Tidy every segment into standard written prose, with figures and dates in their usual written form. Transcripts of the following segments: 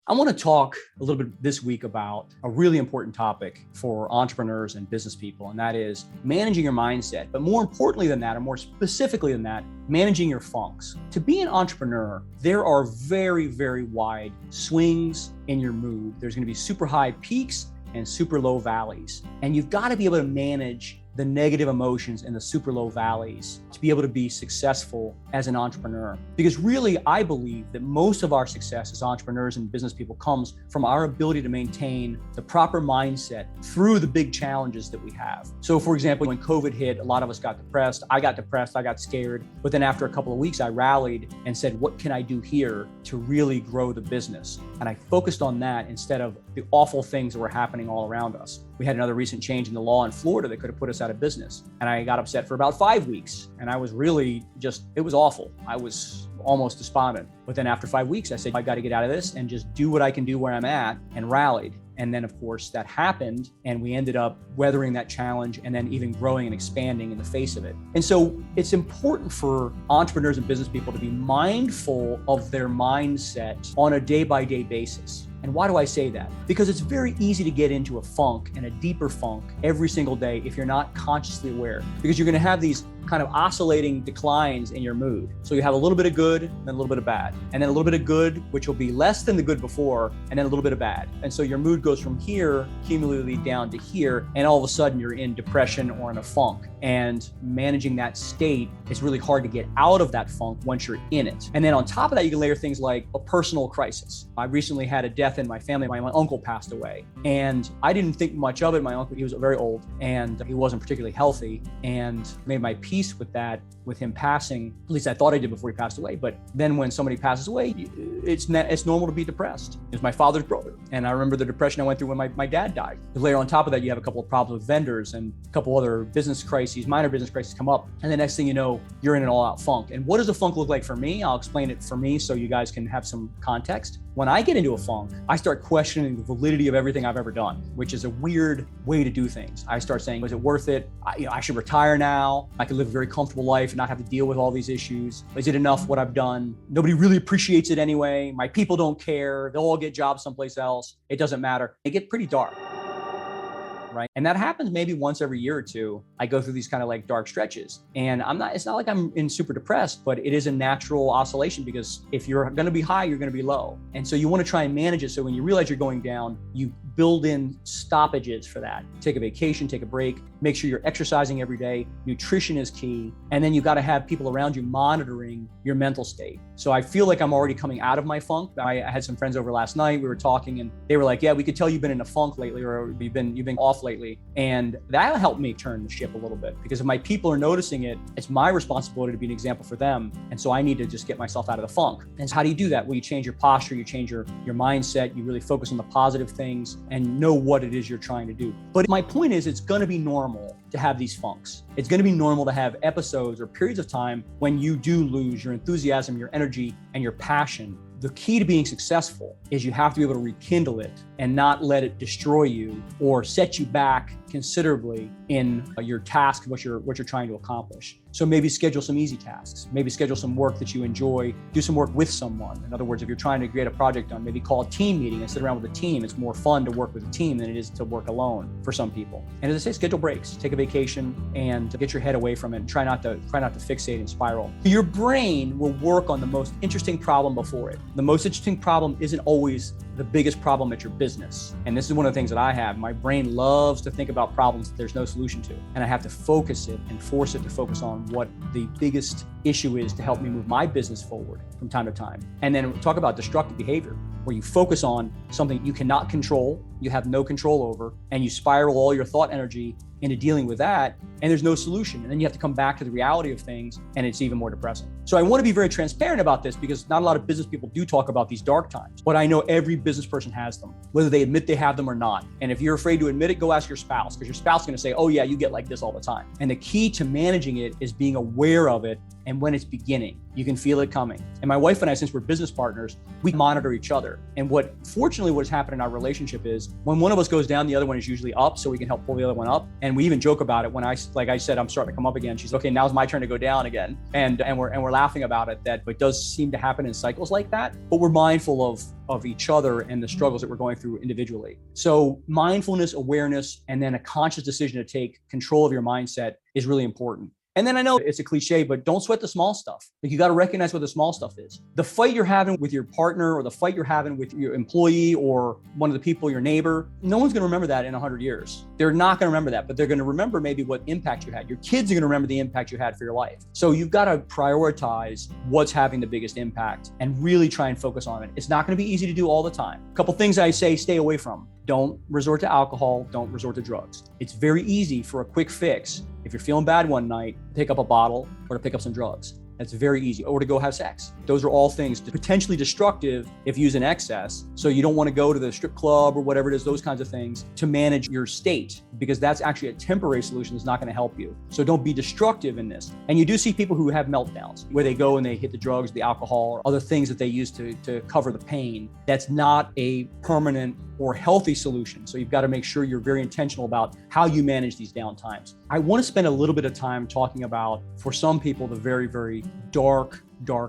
I want to talk a little bit this week about a really important topic for entrepreneurs and business people, and that is managing your mindset. But more importantly than that, or more specifically than that, managing your funks. To be an entrepreneur, there are very, very wide swings in your mood. There's going to be super high peaks and super low valleys. And you've got to be able to manage the negative emotions and the super low valleys to be able to be successful as an entrepreneur. Because really, I believe that most of our success as entrepreneurs and business people comes from our ability to maintain the proper mindset through the big challenges that we have. So for example, when COVID hit, a lot of us got depressed. I got scared. But then after a couple of weeks, I rallied and said, what can I do here to really grow the business? And I focused on that instead of the awful things that were happening all around us. We had another recent change in the law in Florida that could have put us out of business. And I got upset for about 5 weeks. And I was really it was awful. I was almost despondent. But then after 5 weeks, I said, I got to get out of this and just do what I can do where I'm at, and rallied. And then of course that happened, and we ended up weathering that challenge and then even growing and expanding in the face of it. And so it's important for entrepreneurs and business people to be mindful of their mindset on a day-by-day basis. And why do I say that? Because it's very easy to get into a funk and a deeper funk every single day if you're not consciously aware, because you're going to have these kind of oscillating declines in your mood. So you have a little bit of good, then a little bit of bad, and then a little bit of good, which will be less than the good before, and then a little bit of bad. And so your mood goes from here cumulatively down to here, and all of a sudden you're in depression or in a funk. And managing that state is really hard to get out of that funk once you're in it. And then on top of that, you can layer things like a personal crisis. I recently had a death in my family. My uncle passed away, and I didn't think much of it. My uncle, he was very old and he wasn't particularly healthy, and made my peace with that, with him passing. At least I thought I did before he passed away. But then when somebody passes away, it's normal to be depressed. It's my father's brother. And I remember the depression I went through when my dad died. Later on top of that, you have a couple of problems with vendors and a couple other business crises, minor business crises come up. And the next thing you know, you're in an all-out funk. And what does a funk look like for me? I'll explain it for me so you guys can have some context. When I get into a funk, I start questioning the validity of everything I've ever done, which is a weird way to do things. I start saying, was it worth it? I should retire now. I could live a very comfortable life and not have to deal with all these issues. Is it enough what I've done? Nobody really appreciates it anyway. My people don't care. They'll all get jobs someplace else. It doesn't matter. It gets pretty dark. Right? And that happens maybe once every year or two. I go through these kind of like dark stretches, and it's not like I'm in super depressed, but it is a natural oscillation, because if you're going to be high, you're going to be low. And so you want to try and manage it. So when you realize you're going down, you build in stoppages for that. Take a vacation, take a break, make sure you're exercising every day. Nutrition is key. And then you've got to have people around you monitoring your mental state. So I feel like I'm already coming out of my funk. I had some friends over last night. We were talking and they were like, yeah, we could tell you've been in a funk lately, or you've been off lately. And that helped me turn the ship a little bit, because if my people are noticing it, it's my responsibility to be an example for them. And so I need to just get myself out of the funk. And so how do you do that? Well, you change your posture, you change your mindset, you really focus on the positive things and know what it is you're trying to do. But my point is, it's going to be normal to have these funks. It's going to be normal to have episodes or periods of time when you do lose your enthusiasm, your energy, and your passion. The key to being successful is you have to be able to rekindle it and not let it destroy you or set you back considerably in your task, what you're trying to accomplish. So maybe schedule some easy tasks, maybe schedule some work that you enjoy, do some work with someone. In other words, if you're trying to get a project done, maybe call a team meeting and sit around with a team. It's more fun to work with a team than it is to work alone for some people. And as I say, schedule breaks, take a vacation, and get your head away from it, and try not to fixate and spiral. Your brain will work on the most interesting problem before it. The most interesting problem isn't always the biggest problem at your business. And this is one of the things that I have. My brain loves to think about problems that there's no solution to. And I have to focus it and force it to focus on what the biggest issue is to help me move my business forward from time to time. And then talk about destructive behavior, where you focus on something you cannot control, you have no control over, and you spiral all your thought energy into dealing with that, and there's no solution. And then you have to come back to the reality of things, and it's even more depressing. So I want to be very transparent about this, because not a lot of business people do talk about these dark times, but I know every business person has them, whether they admit they have them or not. And if you're afraid to admit it, go ask your spouse, because your spouse is going to say, oh yeah, you get like this all the time. And the key to managing it is being aware of it and when it's beginning. You can feel it coming. And my wife and I, since we're business partners, we monitor each other. And fortunately, what's happened in our relationship is when one of us goes down, the other one is usually up, so we can help pull the other one up. And we even joke about it when like I said, I'm starting to come up again. She's okay, now's my turn to go down again. And we're laughing about it, that it does seem to happen in cycles like that. But we're mindful of each other and the struggles that we're going through individually. So mindfulness, awareness, and then a conscious decision to take control of your mindset is really important. And then I know it's a cliche, but don't sweat the small stuff. Like, you got to recognize what the small stuff is. The fight you're having with your partner, or the fight you're having with your employee, or one of the people, your neighbor, no one's going to remember that in 100 years. They're not going to remember that, but they're going to remember maybe what impact you had. Your kids are going to remember the impact you had for your life. So you've got to prioritize what's having the biggest impact and really try and focus on it. It's not going to be easy to do all the time. A couple things I say, stay away from. Don't resort to alcohol. Don't resort to drugs. It's very easy for a quick fix. If you're feeling bad one night, pick up a bottle or to pick up some drugs. That's very easy. Or to go have sex. Those are all things potentially destructive if used in excess. So you don't want to go to the strip club or whatever it is, those kinds of things, to manage your state, because that's actually a temporary solution that's not going to help you. So don't be destructive in this. And you do see people who have meltdowns where they go and they hit the drugs, the alcohol, or other things that they use to cover the pain. That's not a permanent or healthy solution. So you've got to make sure you're very intentional about how you manage these down times. I want to spend a little bit of time talking about, for some people, the very, very dark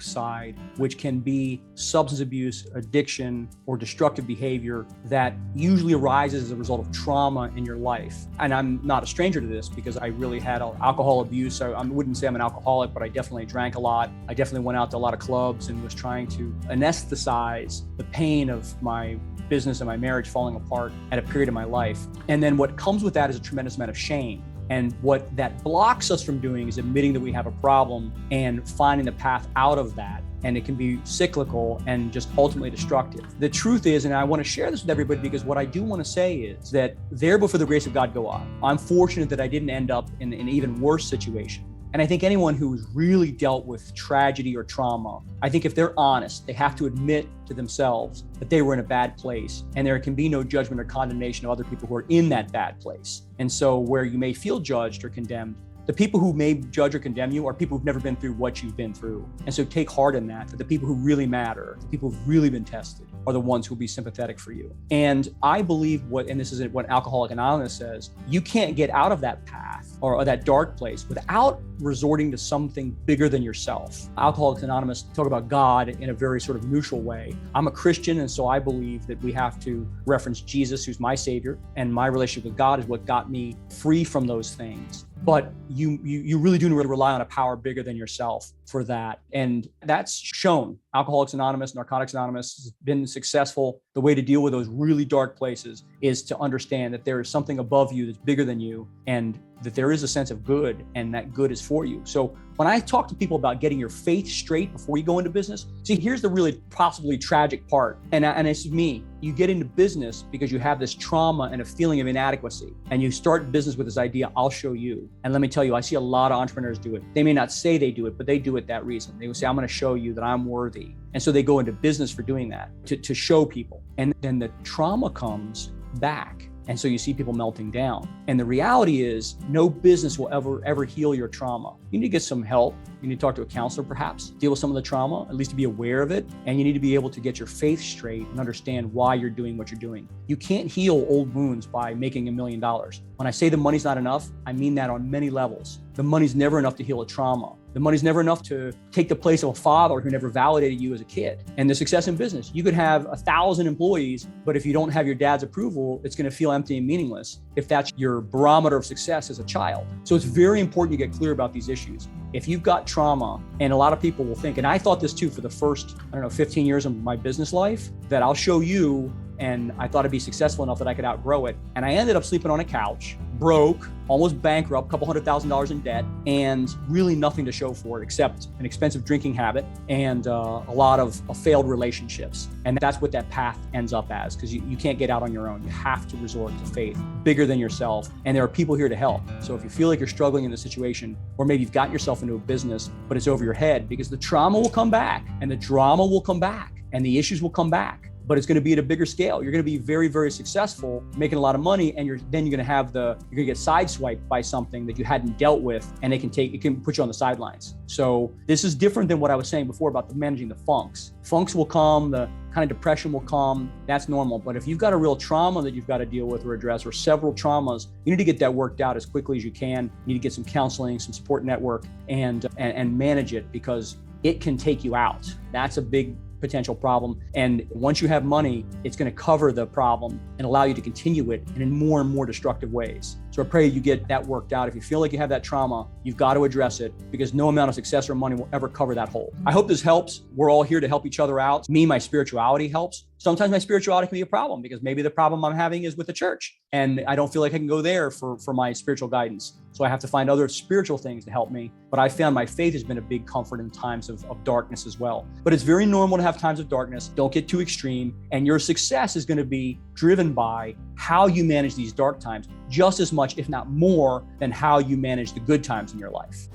side, which can be substance abuse, addiction, or destructive behavior that usually arises as a result of trauma in your life. And I'm not a stranger to this because I really had alcohol abuse. So I wouldn't say I'm an alcoholic, but I definitely drank a lot. I definitely went out to a lot of clubs and was trying to anesthetize the pain of my business and my marriage falling apart at a period of my life. And then what comes with that is a tremendous amount of shame. And what that blocks us from doing is admitting that we have a problem and finding the path out of that. And it can be cyclical and just ultimately destructive. The truth is, and I want to share this with everybody because what I do want to say is that there but for the grace of God go I. I'm fortunate that I didn't end up in an even worse situation. And I think anyone who's really dealt with tragedy or trauma, I think if they're honest, they have to admit to themselves that they were in a bad place, and there can be no judgment or condemnation of other people who are in that bad place. And so where you may feel judged or condemned, the people who may judge or condemn you are people who've never been through what you've been through. And so take heart in that the people who really matter, the people who've really been tested, are the ones who will be sympathetic for you. And I believe and this is what Alcoholics Anonymous says, you can't get out of that path or that dark place without resorting to something bigger than yourself. Alcoholics Anonymous talk about God in a very sort of neutral way. I'm a Christian, and so I believe that we have to reference Jesus, who's my savior, and my relationship with God is what got me free from those things. But you really do rely on a power bigger than yourself for that. And that's shown. Alcoholics Anonymous, Narcotics Anonymous has been successful. The way to deal with those really dark places is to understand that there is something above you that's bigger than you, and that there is a sense of good, and that good is for you. So when I talk to people about getting your faith straight before you go into business, see, here's the really possibly tragic part. And it's me. You get into business because you have this trauma and a feeling of inadequacy. And you start business with this idea, I'll show you. And let me tell you, I see a lot of entrepreneurs do it. They may not say they do it, but they do it that reason. They will say, I'm going to show you that I'm worthy. And so they go into business for doing that, to show people. And then the trauma comes back. And so you see people melting down. And the reality is no business will ever heal your trauma. You need to get some help. You need to talk to a counselor, perhaps, deal with some of the trauma, at least to be aware of it. And you need to be able to get your faith straight and understand why you're doing what you're doing. You can't heal old wounds by making $1 million. When I say the money's not enough, I mean that on many levels. The money's never enough to heal a trauma. The money's never enough to take the place of a father who never validated you as a kid. And the success in business, you could have 1,000 employees, but if you don't have your dad's approval, it's going to feel empty and meaningless if that's your barometer of success as a child. So it's very important you get clear about these issues. If you've got trauma, and a lot of people will think, and I thought this too for the first, 15 years of my business life, that I'll show you, and I thought it'd be successful enough that I could outgrow it. And I ended up sleeping on a couch, broke, almost bankrupt, $200,000 in debt, and really nothing to show for it except an expensive drinking habit and a lot of failed relationships. And that's what that path ends up as, because you can't get out on your own. You have to resort to faith bigger than yourself. And there are people here to help. So if you feel like you're struggling in this situation, or maybe you've gotten yourself into a business, but it's over your head, because the trauma will come back and the drama will come back and the issues will come back. but it's going to be at a bigger scale. You're going to be very, very successful, making a lot of money, and you're going to get sideswiped by something that you hadn't dealt with, and it can put you on the sidelines. So this is different than what I was saying before about managing the funks. Funks will come, the kind of depression will come, that's normal. But if you've got a real trauma that you've got to deal with or address, or several traumas, you need to get that worked out as quickly as you can. You need to get some counseling, some support network, and manage it, because it can take you out. That's a big potential problem. And once you have money, it's going to cover the problem and allow you to continue it in more and more destructive ways. So I pray you get that worked out. If you feel like you have that trauma, you've got to address it, because no amount of success or money will ever cover that hole. I hope this helps. We're all here to help each other out. Me, my spirituality helps. Sometimes my spirituality can be a problem, because maybe the problem I'm having is with the church and I don't feel like I can go there for my spiritual guidance. So I have to find other spiritual things to help me. But I found my faith has been a big comfort in times of darkness as well. But it's very normal to have times of darkness. Don't get too extreme. And your success is going to be driven by how you manage these dark times, just as much, if not more, than how you manage the good times in your life.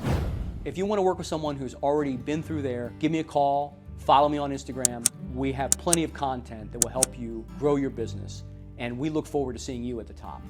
If you want to work with someone who's already been through there, give me a call, follow me on Instagram. We have plenty of content that will help you grow your business, and we look forward to seeing you at the top.